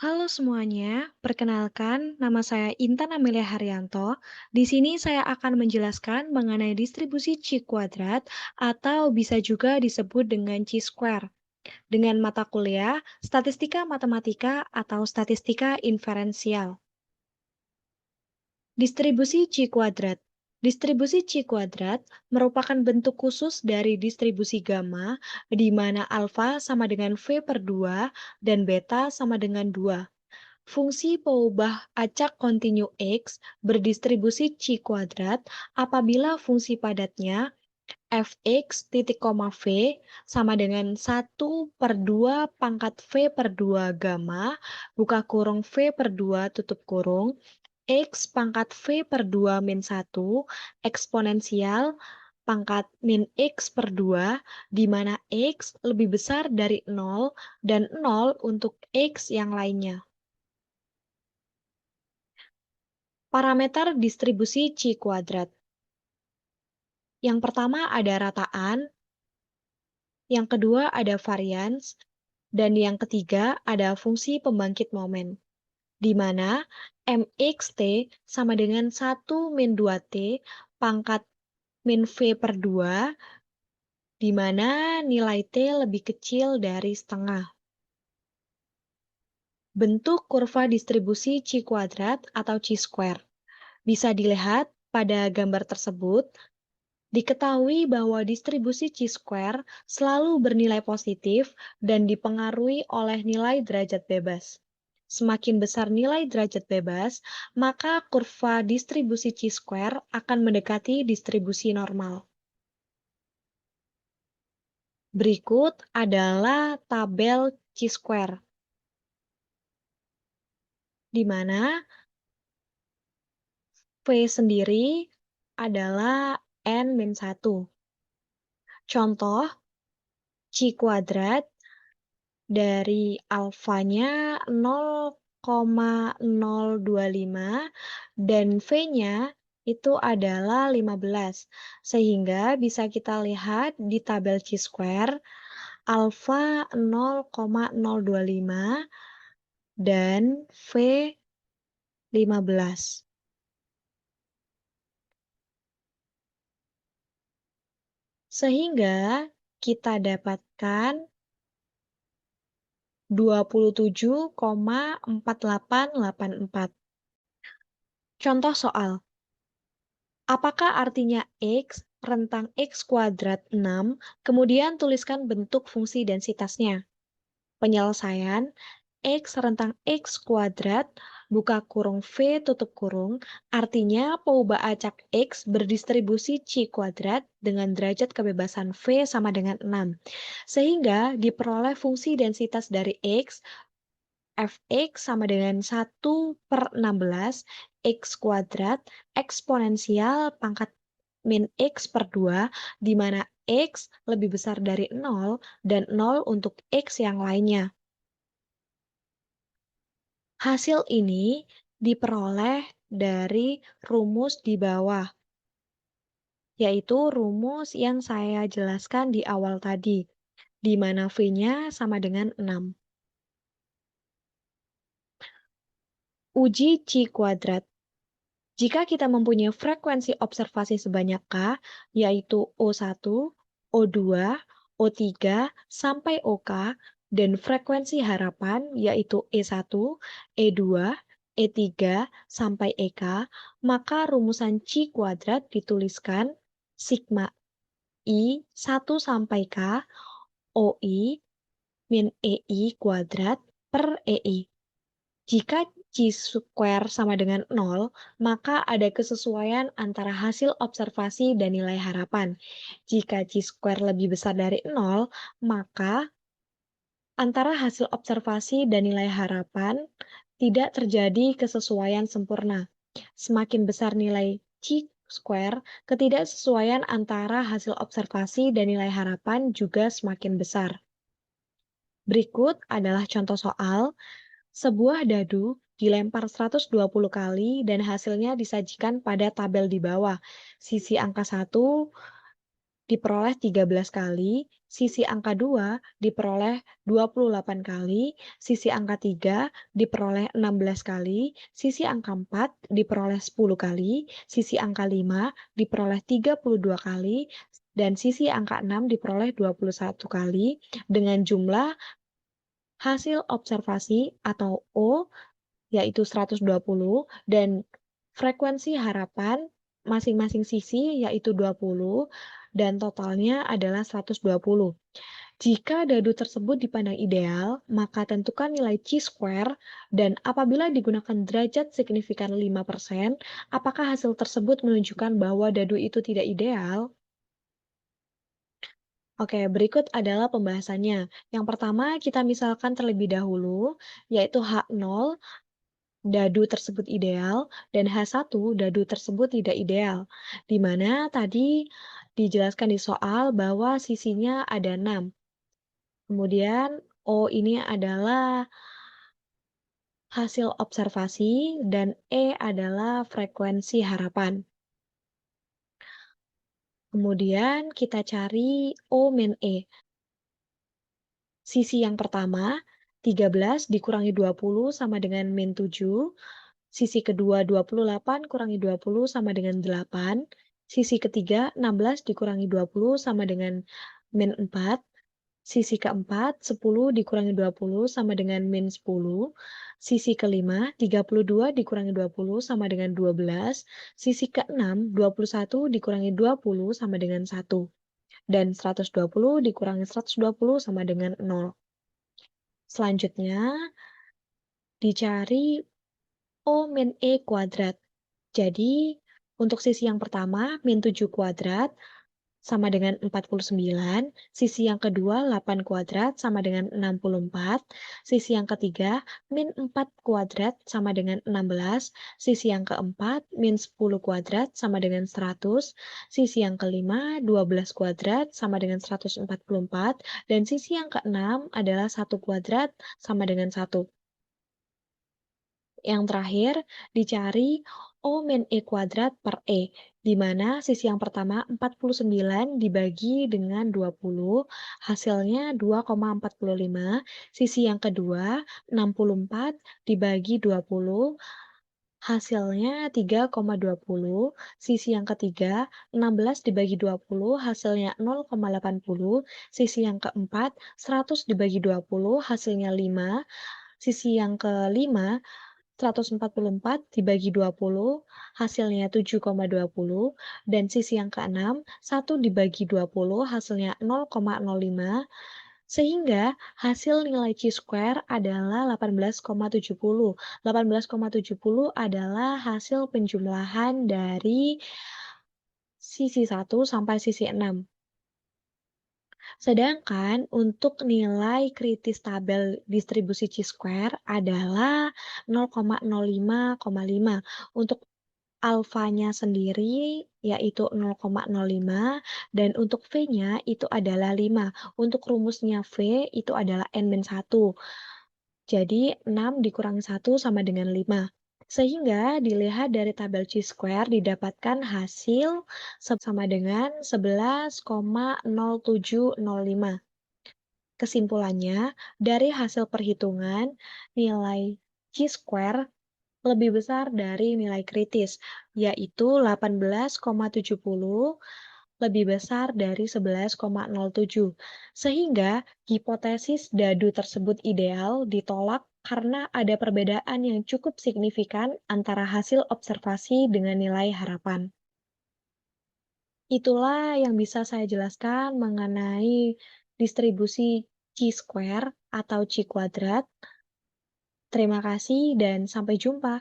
Halo semuanya, perkenalkan nama saya Intan Amelia Haryanto. Di sini saya akan menjelaskan mengenai distribusi chi kuadrat atau bisa juga disebut dengan chi square dengan mata kuliah Statistika Matematika atau Statistika Inferensial. Distribusi chi kuadrat. Distribusi chi kuadrat merupakan bentuk khusus dari distribusi gamma di mana alfa sama dengan V per 2 dan beta sama dengan 2. Fungsi peubah acak kontinu X berdistribusi chi kuadrat apabila fungsi padatnya fx titik koma v sama dengan 1/2 pangkat v per 2 gamma buka kurung v per 2 tutup kurung x pangkat v per 2 min 1 eksponensial pangkat min x per 2 di mana x lebih besar dari 0 dan 0 untuk x yang lainnya. Parameter distribusi chi kuadrat. Yang pertama ada rataan, yang kedua ada varians, dan yang ketiga ada fungsi pembangkit momen, di mana mxt sama dengan 1 min 2t pangkat min v per 2, di mana nilai t lebih kecil dari setengah. Bentuk kurva distribusi chi kuadrat atau chi square. Bisa dilihat pada gambar tersebut. Diketahui bahwa distribusi chi-square selalu bernilai positif dan dipengaruhi oleh nilai derajat bebas. Semakin besar nilai derajat bebas, maka kurva distribusi chi-square akan mendekati distribusi normal. Berikut adalah tabel chi-square, di mana V sendiri adalah N-1. Contoh, chi kuadrat dari alfanya 0,025 dan V-nya itu adalah 15. Sehingga bisa kita lihat di tabel chi-square, alfa 0,025 dan V 15. Sehingga kita dapatkan 27,4884. Contoh soal. Apakah artinya X rentang X kuadrat 6, kemudian tuliskan bentuk fungsi densitasnya. Penyelesaian, X rentang X kuadrat, buka kurung V tutup kurung, artinya peubah acak X berdistribusi chi kuadrat dengan derajat kebebasan V sama dengan 6. Sehingga diperoleh fungsi densitas dari X, fx sama dengan 1/16 x kuadrat eksponensial pangkat min x per 2, di mana x lebih besar dari 0 dan 0 untuk x yang lainnya. Hasil ini diperoleh dari rumus di bawah, yaitu rumus yang saya jelaskan di awal tadi, di mana V-nya sama dengan 6. Uji chi kuadrat. Jika kita mempunyai frekuensi observasi sebanyak K, yaitu O1, O2, O3, sampai OK, dan frekuensi harapan, yaitu E1, E2, E3, sampai EK, maka rumusan chi kuadrat dituliskan sigma I 1 sampai K, OI min EI kuadrat per EI. Jika chi-square sama dengan 0, maka ada kesesuaian antara hasil observasi dan nilai harapan. Jika chi-square lebih besar dari 0, maka antara hasil observasi dan nilai harapan tidak terjadi kesesuaian sempurna. Semakin besar nilai chi-square, ketidaksesuaian antara hasil observasi dan nilai harapan juga semakin besar. Berikut adalah contoh soal. Sebuah dadu dilempar 120 kali dan hasilnya disajikan pada tabel di bawah. Sisi angka 1 diperoleh 13 kali, sisi angka 2 diperoleh 28 kali, sisi angka 3 diperoleh 16 kali, sisi angka 4 diperoleh 10 kali, sisi angka 5 diperoleh 32 kali, dan sisi angka 6 diperoleh 21 kali dengan jumlah hasil observasi atau O yaitu 120 dan frekuensi harapan masing-masing sisi yaitu 20 dan totalnya adalah 120. Jika dadu tersebut dipandang ideal, maka tentukan nilai chi-square dan apabila digunakan derajat signifikan 5%, apakah hasil tersebut menunjukkan bahwa dadu itu tidak ideal? Oke, berikut adalah pembahasannya. Yang pertama, kita misalkan terlebih dahulu, yaitu H0 dadu tersebut ideal dan H1 dadu tersebut tidak ideal. Di mana tadi dijelaskan di soal bahwa sisinya ada 6. Kemudian O ini adalah hasil observasi dan E adalah frekuensi harapan. Kemudian kita cari O min E. Sisi yang pertama, 13 dikurangi 20 sama dengan min 7. Sisi kedua 28 kurangi 20 sama dengan 8. Sisi ketiga 16 dikurangi 20 sama dengan min 4. Sisi keempat 10 dikurangi 20 sama dengan min 10. Sisi kelima 32 dikurangi 20 sama dengan 12. Sisi keenam 21 dikurangi 20 sama dengan 1. Dan 120 dikurangi 120 sama dengan 0. Selanjutnya dicari O min E kuadrat. Jadi, untuk sisi yang pertama, min 7 kuadrat sama dengan 49, sisi yang kedua, 8 kuadrat sama dengan 64, sisi yang ketiga, min 4 kuadrat sama dengan 16, sisi yang keempat, min 10 kuadrat sama dengan 100, sisi yang kelima, 12 kuadrat sama dengan 144, dan sisi yang keenam adalah 1 kuadrat sama dengan 1. Yang terakhir, dicari O min E kuadrat per E, di mana sisi yang pertama 49 dibagi dengan 20, hasilnya 2,45. Sisi yang kedua 64 dibagi 20, hasilnya 3,20. Sisi yang ketiga 16 dibagi 20, hasilnya 0,80. Sisi yang keempat 100 dibagi 20, hasilnya 5. Sisi yang kelima 144 dibagi 20, hasilnya 7,20, dan sisi yang keenam, 1 dibagi 20, hasilnya 0,05, sehingga hasil nilai chi-square adalah 18,70. 18,70 adalah hasil penjumlahan dari sisi 1 sampai sisi 6. Sedangkan untuk nilai kritis tabel distribusi chi-square adalah 0,05,5. Untuk alfanya sendiri yaitu 0,05 dan untuk V-nya itu adalah 5. Untuk rumusnya V itu adalah N-1. Jadi 6 dikurangi 1 sama dengan 5. Sehingga dilihat dari tabel chi-square didapatkan hasil sama dengan 11,0705. Kesimpulannya, dari hasil perhitungan, nilai chi-square lebih besar dari nilai kritis, yaitu 18,70 lebih besar dari 11,07. Sehingga hipotesis dadu tersebut ideal ditolak karena ada perbedaan yang cukup signifikan antara hasil observasi dengan nilai harapan. Itulah yang bisa saya jelaskan mengenai distribusi chi-square atau chi kuadrat. Terima kasih dan sampai jumpa.